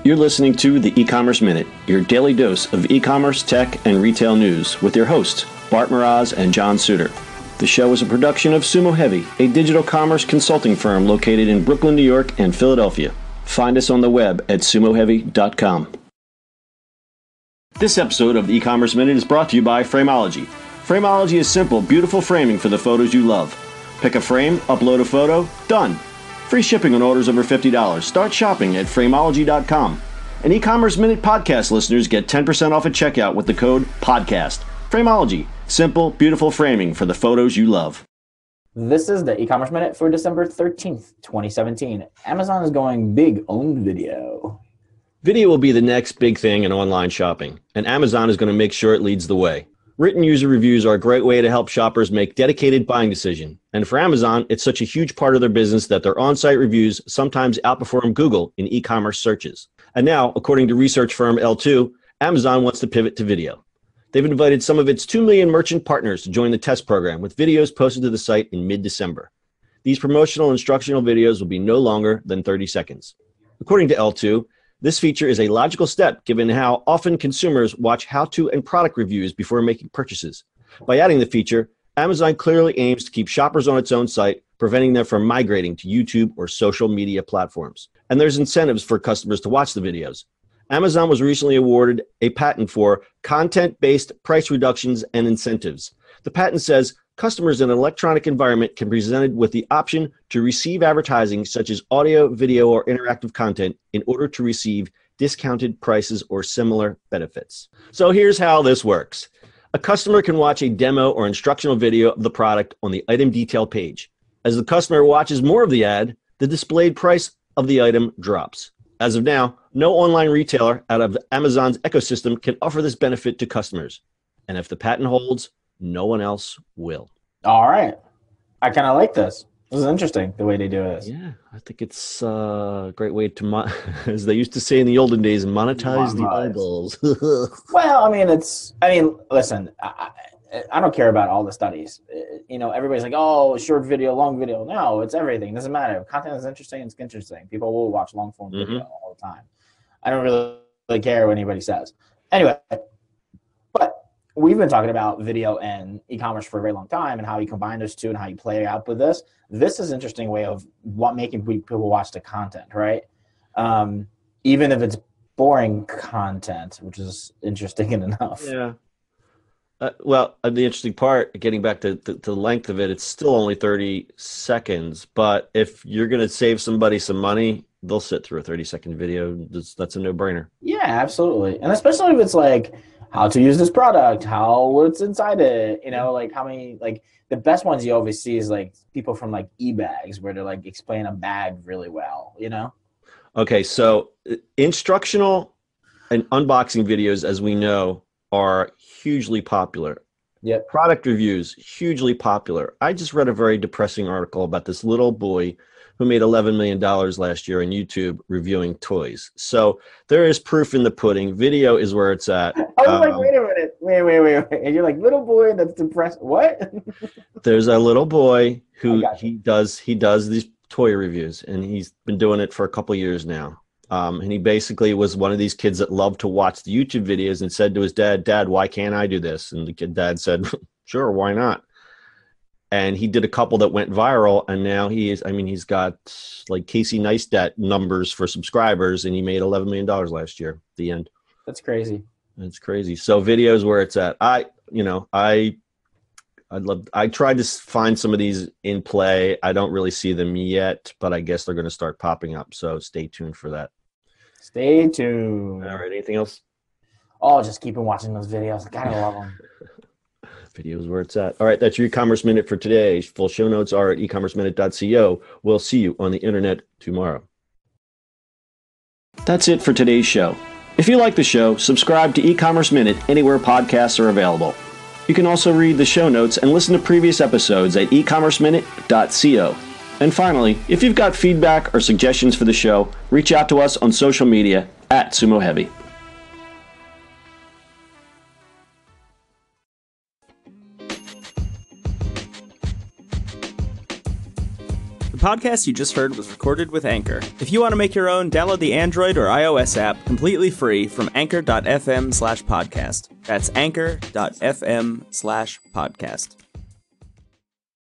You're listening to the E-Commerce Minute, your daily dose of e-commerce, tech, and retail news with your hosts, Bart Mroz and John Suter. The show is a production of Sumo Heavy, a digital commerce consulting firm located in Brooklyn, New York, and Philadelphia. Find us on the web at sumoheavy.com. This episode of the E-Commerce Minute is brought to you by Frameology. Frameology is simple, beautiful framing for the photos you love. Pick a frame, upload a photo, done. Free shipping on orders over $50. Start shopping at Frameology.com. And E-Commerce Minute podcast listeners get 10% off at checkout with the code PODCAST. Frameology. Simple, beautiful framing for the photos you love. This is the E-Commerce Minute for December 13th, 2017. Amazon is going big on video. Video will be the next big thing in online shopping, and Amazon is going to make sure it leads the way. Written user reviews are a great way to help shoppers make dedicated buying decisions. And for Amazon, it's such a huge part of their business that their on-site reviews sometimes outperform Google in e-commerce searches. And now, according to research firm L2, Amazon wants to pivot to video. They've invited some of its 2 million merchant partners to join the test program with videos posted to the site in mid-December. These promotional instructional videos will be no longer than 30 seconds. According to L2, this feature is a logical step given how often consumers watch how-to and product reviews before making purchases. By adding the feature, Amazon clearly aims to keep shoppers on its own site, preventing them from migrating to YouTube or social media platforms. And there's incentives for customers to watch the videos. Amazon was recently awarded a patent for content-based price reductions and incentives. The patent says customers in an electronic environment can be presented with the option to receive advertising such as audio, video, or interactive content in order to receive discounted prices or similar benefits. So here's how this works. A customer can watch a demo or instructional video of the product on the item detail page. As the customer watches more of the ad, the displayed price of the item drops. As of now, no online retailer out of Amazon's ecosystem can offer this benefit to customers. And if the patent holds, no one else will. All right. I kind of like this. This is interesting, the way they do this. Yeah, I think it's a great way to, as they used to say in the olden days, monetize the eyeballs. Well, listen, I don't care about all the studies. Everybody's like, oh, short video, long video. No, it's everything. It doesn't matter. If content is interesting, it's interesting. People will watch long form video all the time. I don't really care what anybody says. Anyway, but we've been talking about video and e-commerce for a very long time and how you combine those two and how you play out with this. This is an interesting way of making people watch the content, right? Even if it's boring content, which is interesting enough. Yeah. The interesting part, getting back to the length of it, it's still only 30 seconds. But if you're going to save somebody some money, they'll sit through a 30-second video. That's a no-brainer. Yeah, absolutely. And especially if it's like how to use this product, what's inside it, like how many, like the best ones you always see is like people from like eBags where they're like explain a bag really well, Okay, so instructional and unboxing videos, as we know, are hugely popular. Yep. Product reviews, hugely popular. I just read a very depressing article about this little boy who made $11 million last year on YouTube reviewing toys. So there is proof in the pudding. Video is where it's at. I was like, wait a minute. Wait. And you're like, little boy that's depressed. What? There's a little boy who he does these toy reviews, and he's been doing it for a couple years now. And he basically was one of these kids that loved to watch the YouTube videos and said to his dad, "Dad, why can't I do this?" And the dad said, "Sure, why not?" And he did a couple that went viral, and now he's got like Casey Neistat numbers for subscribers, and he made $11 million last year at the end. That's crazy. It's crazy. So video's where it's at. I tried to find some of these in play. I don't really see them yet, but I guess they're going to start popping up. So stay tuned for that. Stay tuned. All right. Anything else? Oh, just keep on watching those videos. I gotta love them. Videos where it's at. All right. That's your e-commerce minute for today. Full show notes are at ecommerceminute.co. We'll see you on the internet tomorrow. That's it for today's show. If you like the show, subscribe to E-Commerce Minute anywhere podcasts are available. You can also read the show notes and listen to previous episodes at ecommerceminute.co. And finally, if you've got feedback or suggestions for the show, reach out to us on social media at Sumo Heavy. podcast you just heard was recorded with Anchor. If you want to make your own, download the Android or iOS app completely free from anchor.fm/podcast. That's anchor.fm/podcast.